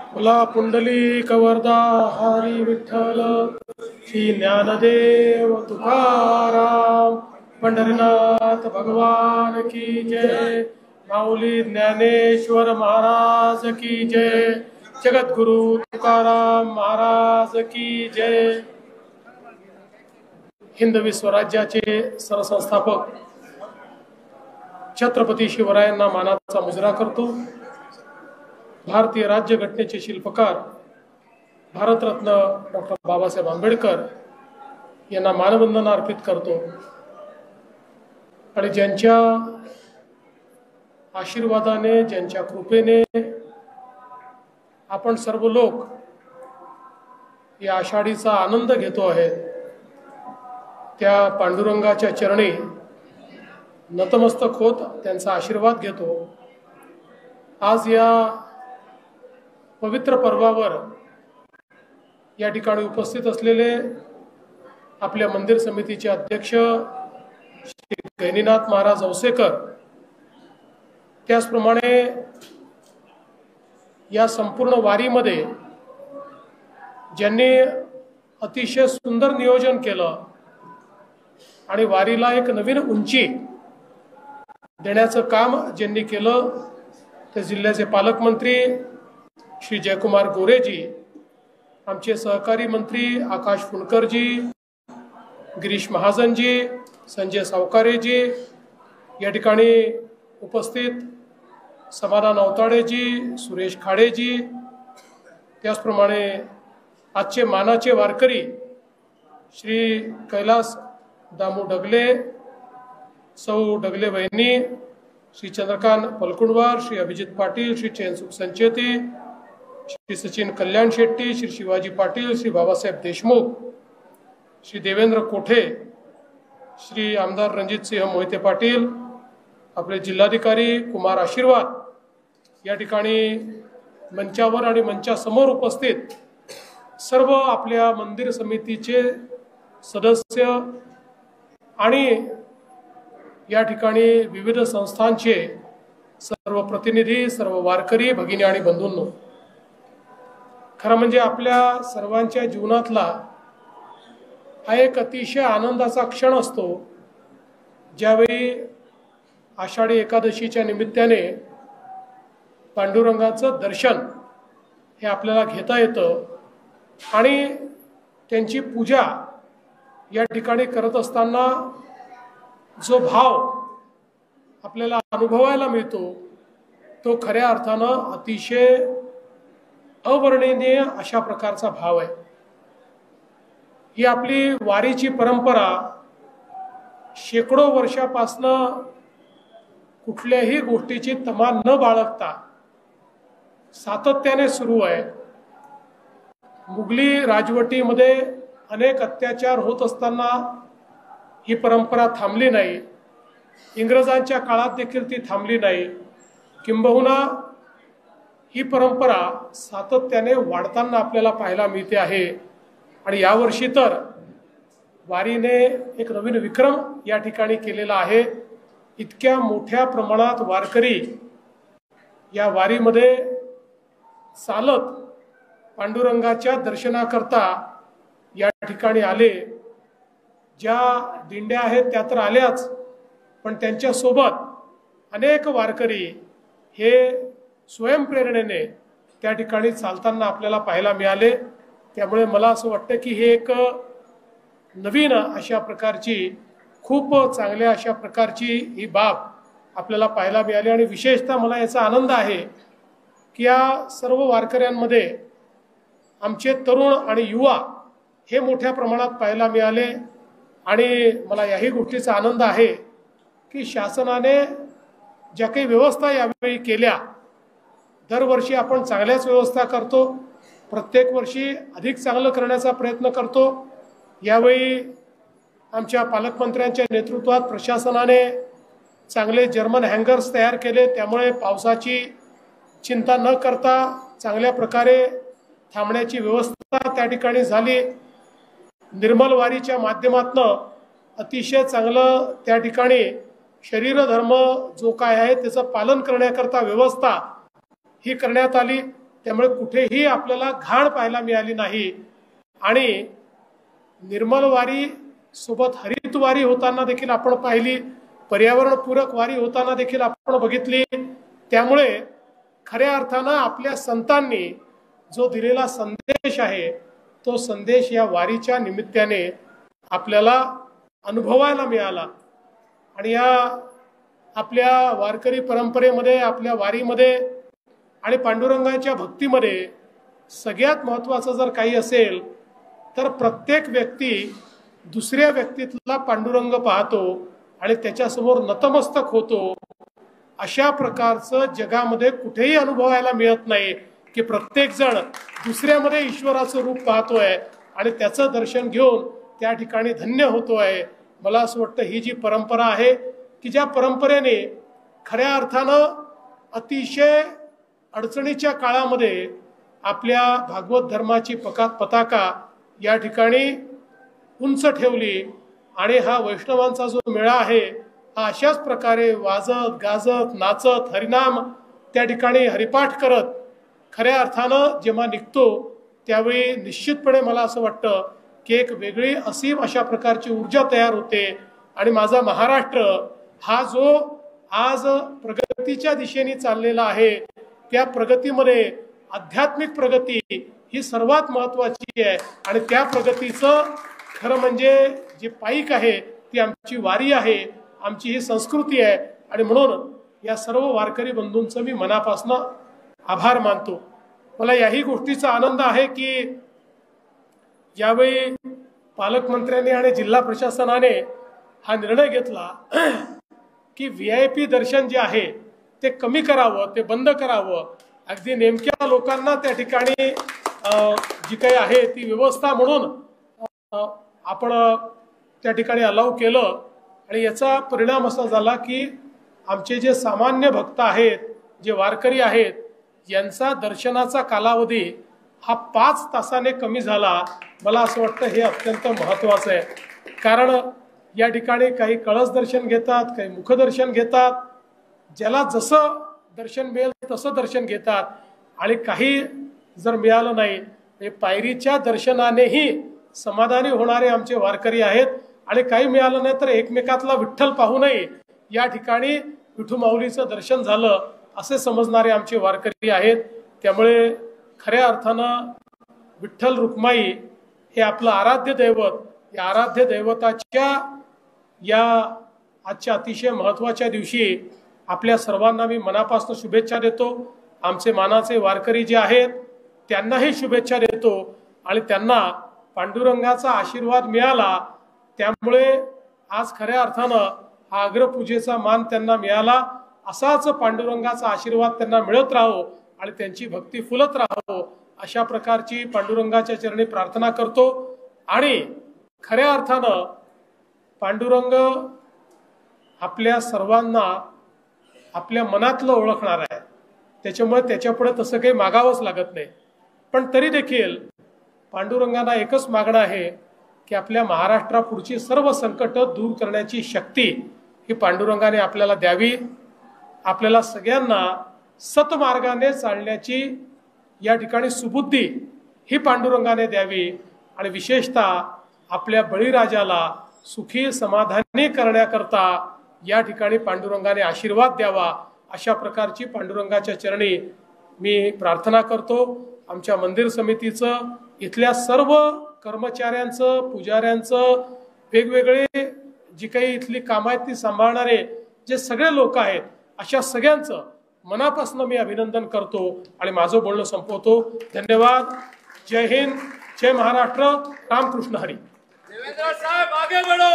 मला पुंडलिक वरदा हरी विठ्ठल श्री ज्ञानदेव तुकाराम पंढरीनाथ भगवान की जय। माऊली ज्ञानेश्वर महाराज की जय। जगद्गुरु तुकाराम महाराज की जय। हिंदवी स्वराज्याचे सरसंस्थापक छत्रपती शिवरायांना मानाचा मुजरा करतो। भारतीय राज्यघटनेचे शिल्पकार भारतरत्न डॉक्टर बाबासाहेब आंबेडकर यांना मानवंदना अर्पित करतो आणि ज्यांच्या आशीर्वादाने, ज्यांच्या कृपेने आपण सर्व लोक या आषाढीचा आनंद घेतो आहे, त्या पांडुरंगाच्या चरणी नतमस्तक होत त्यांचा आशीर्वाद घेतो। आज या पवित्र पर्वावर या ठिकाणी उपस्थित असलेले आपल्या मंदिर समितीचे अध्यक्ष श्री गहिनीनाथ महाराज औसेकर, त्याचप्रमाणे या संपूर्ण वारीमध्ये ज्यांनी अतिशय सुंदर नियोजन केलं आणि वारीला एक नवीन उंची देण्याचं काम ज्यांनी केलं, ते जिल्ह्याचे पालकमंत्री श्री जयकुमार गोरेजी, आमचे सहकारी मंत्री आकाश फुंडकरजी, गिरीश महाजनजी, संजय सावकारेजी, या ठिकाणी उपस्थित समाधान अवताडेजी, सुरेश खाडेजी, त्याचप्रमाणे आजचे मानाचे वारकरी श्री कैलास दामू डगले, सौ डगले वहिनी, श्री चंद्रकांत पलकुंडवार, श्री अभिजित पाटील, श्री चैनसुख संचेती, श्री सचिन कल्याण शेट्टी, श्री शिवाजी पाटील, श्री बाबासाहेब देशमुख, श्री देवेंद्र कोठे, श्री आमदार रणजित सिंह मोहिते पाटील, आपले जिल्हाधिकारी कुमार आशीर्वाद, या ठिकाणी मंचावर आणि मंचासमोर उपस्थित सर्व आपल्या मंदिर समितीचे सदस्य आणि या ठिकाणी विविध संस्थांचे सर्व प्रतिनिधी, सर्व वारकरी भगिनी आणि बंधूंनो, खरं म्हणजे आपल्या सर्वांच्या जीवनातला हा एक अतिशय आनंदाचा क्षण असतो, ज्यावेळी आषाढी एकादशीच्या निमित्ताने पांडुरंगाचं दर्शन हे आपल्याला घेता येतं आणि त्यांची पूजा या ठिकाणी करत असताना जो भाव आपल्याला अनुभवायला मिळतो, तो खऱ्या अर्थानं अतिशय अवर्णनीय अशा प्रकारचा भाव आहे। ही आपली वारीची परंपरा शेकडो वर्षापासनं कुठल्याही गोष्टीची तमा न बाळगता सातत्याने सुरू आहे। मुघली राजवटीमध्ये अनेक अत्याचार होत असताना ही परंपरा थांबली नाही, इंग्रजांच्या काळात देखील ती थांबली नाही, किंबहुना ही परंपरा सातत्याने वाढताना आपल्याला पाहायला मिळते आहे। आणि यावर्षी तर वारीने एक नवीन विक्रम या ठिकाणी केलेला आहे। इतक्या मोठ्या प्रमाणात वारकरी या वारीमध्ये चालत पांडुरंगाच्या दर्शनाकरता या ठिकाणी आले। ज्या दिंड्या आहेत त्या तर आल्याच, पण त्यांच्यासोबत अनेक वारकरी हे स्वयंप्रेरणेने त्या ठिकाणी चालताना आपल्याला पाहायला मिळाले। त्यामुळे मला असं वाटतं की हे एक नवीन अशा प्रकारची, खूप चांगल्या अशा प्रकारची ही बाब आपल्याला पाहायला मिळाली। आणि विशेषतः मला याचा आनंद आहे की या सर्व वारकऱ्यांमध्ये आमचे तरुण आणि युवा हे मोठ्या प्रमाणात पाहायला मिळाले। आणि मला याही गोष्टीचा आनंद आहे की शासनाने ज्या काही व्यवस्था यावेळी केल्या, दरवर्षी आपण चांगल्याच व्यवस्था करतो, प्रत्येक वर्षी अधिक चांगलं करण्याचा प्रयत्न करतो। यावेळी आमच्या पालकमंत्र्यांच्या नेतृत्वात प्रशासनाने चांगले जर्मन हँगर्स तयार केले, त्यामुळे पावसाची चिंता न करता चांगल्या प्रकारे थांबण्याची व्यवस्था त्या ठिकाणी झाली। निर्मल वारीच्या माध्यमातून अतिशय चांगलं त्या ठिकाणी शरीर धर्म जो काय आहे त्याचं पालन करण्याकरता व्यवस्था ही करण्यात आली। त्यामुळे कुठेही आपल्याला घाण पाहायला मिळाली नाही आणि निर्मल वारी सोबत हरित वारी होताना देखील आपण पाहिली, पर्यावरणपूरक वारी होताना देखील आपण बघितली। त्यामुळे खऱ्या अर्थानं आपल्या संतांनी जो दिलेला संदेश आहे तो संदेश या वारीच्या निमित्ताने आपल्याला अनुभवायला मिळाला। आणि या आपल्या वारकरी परंपरेमध्ये, आपल्या वारीमध्ये आणि पांडुरंगाच्या भक्तीमध्ये सगळ्यात महत्त्वाचं जर काही असेल तर प्रत्येक व्यक्ती दुसऱ्या व्यक्तीतला पांडुरंग पाहतो आणि त्याच्यासमोर नतमस्तक होतो। अशा प्रकारचं जगामध्ये कुठेही अनुभवायला मिळत नाही की प्रत्येक जण दुसऱ्यामध्ये ईश्वराचं रूप पाहतोय आणि त्याचं दर्शन घेऊन त्या ठिकाणी धन्य होतोय। मला असं वाटतं ही जी परंपरा आहे की ज्या परंपरेने खऱ्या अर्थानं अतिशय अडचणीच्या काळामध्ये आपल्या भागवत धर्माची पताका या ठिकाणी उंच ठेवली आणि हा वैष्णवांचा जो मेळा आहे हा अशाच प्रकारे वाजत गाजत नाचत हरिनाम त्या ठिकाणी हरिपाठ करत खऱ्या अर्थानं जेव्हा निघतो त्यावेळी निश्चितपणे मला असं वाटतं की एक वेगळी असीम अशा प्रकारची ऊर्जा तयार होते। आणि माझा महाराष्ट्र हा जो आज प्रगतीच्या दिशेने चाललेला आहे त्या प्रगतीमध्ये आध्यात्मिक प्रगती ही सर्वात महत्त्वाची आहे आणि त्या प्रगतीचं खरं म्हणजे जे पाईक आहे ती आमची वारी आहे, आमची ही संस्कृती आहे। आणि म्हणून या सर्व वारकरी बंधूंचं मी मनापासून आभार मानतो। मला याही गोष्टीचा आनंद आहे की यावेळी पालकमंत्र्यांनी आणि जिल्हा प्रशासनाने हा निर्णय घेतला की VIP दर्शन जे आहे ते कमी करावं, ते बंद करावं। अगदी नेमक्या लोकांना त्या ठिकाणी जी काही आहे ती व्यवस्था म्हणून आपण त्या ठिकाणी अलाउ केलं आणि याचा परिणाम असा झाला की आमचे जे सामान्य भक्त आहेत, जे वारकरी आहेत, यांचा दर्शनाचा कालावधी हा 5 तासाने कमी झाला। मला असं वाटतं हे अत्यंत महत्त्वाचं आहे, कारण या ठिकाणी काही कळस दर्शन घेतात, काही मुखदर्शन घेतात, ज्याला जसं दर्शन मिळेल तसं दर्शन घेतात आणि काही जर मिळालं नाही पायरीच्या दर्शनानेही समाधानी होणारे आमचे वारकरी आहेत आणि काही मिळालं नाही तर एकमेकातला विठ्ठल पाहूनही या ठिकाणी विठू माऊलीचं दर्शन झालं असे समजणारे आमचे वारकरी आहेत। त्यामुळे खऱ्या अर्थानं विठ्ठल रुक्माई हे आपलं आराध्य दैवत, या आराध्य दैवताच्या या आजच्या अतिशय महत्त्वाच्या दिवशी आपल्या सर्वांना मी मनापासून शुभेच्छा देतो। आमचे मानाचे वारकरी जे आहेत त्यांनाही शुभेच्छा देतो आणि त्यांना पांडुरंगाचा आशीर्वाद मिळाला त्यामुळे आज खऱ्या अर्थानं हा अग्रपूजेचा मान त्यांना मिळाला। असाच पांडुरंगाचा आशीर्वाद त्यांना मिळत राहो आणि त्यांची भक्ती फुलत राहो अशा प्रकारची पांडुरंगाच्या चरणी प्रार्थना करतो। आणि खऱ्या अर्थानं पांडुरंग आपल्या सर्वांना आपल्या मनातलं ओळखणार आहे, त्याच्यामुळे त्याच्यापुढे तसं काही मागावंच लागत नाही। पण तरी देखील पांडुरंगांना एकच मागणं आहे की आपल्या महाराष्ट्रापुढची सर्व संकट दूर करण्याची शक्ती ही पांडुरंगाने आपल्याला द्यावी, आपल्याला सगळ्यांना सतमार्गाने चालण्याची या ठिकाणी सुबुद्धी ही पांडुरंगाने द्यावी आणि विशेषतः आपल्या बळीराजाला सुखी समाधानी करण्याकरता या ठिकाणी पांडुरंगाने आशीर्वाद द्यावा अशा प्रकारची पांडुरंगाच्या चरणी मी प्रार्थना करतो। आमच्या मंदिर समितीचं, इथल्या सर्व कर्मचाऱ्यांचं, पुजाऱ्यांचं, वेगवेगळे जी काही इथली कामं आहेत ती सांभाळणारे जे सगळे लोक आहेत अशा सगळ्यांचं मनापासून मी अभिनंदन करतो आणि माझं बोलणं संपवतो। धन्यवाद। जय हिंद, जय महाराष्ट्र, रामकृष्ण हरी। देवेंद्र साहब आगे बढ़ो।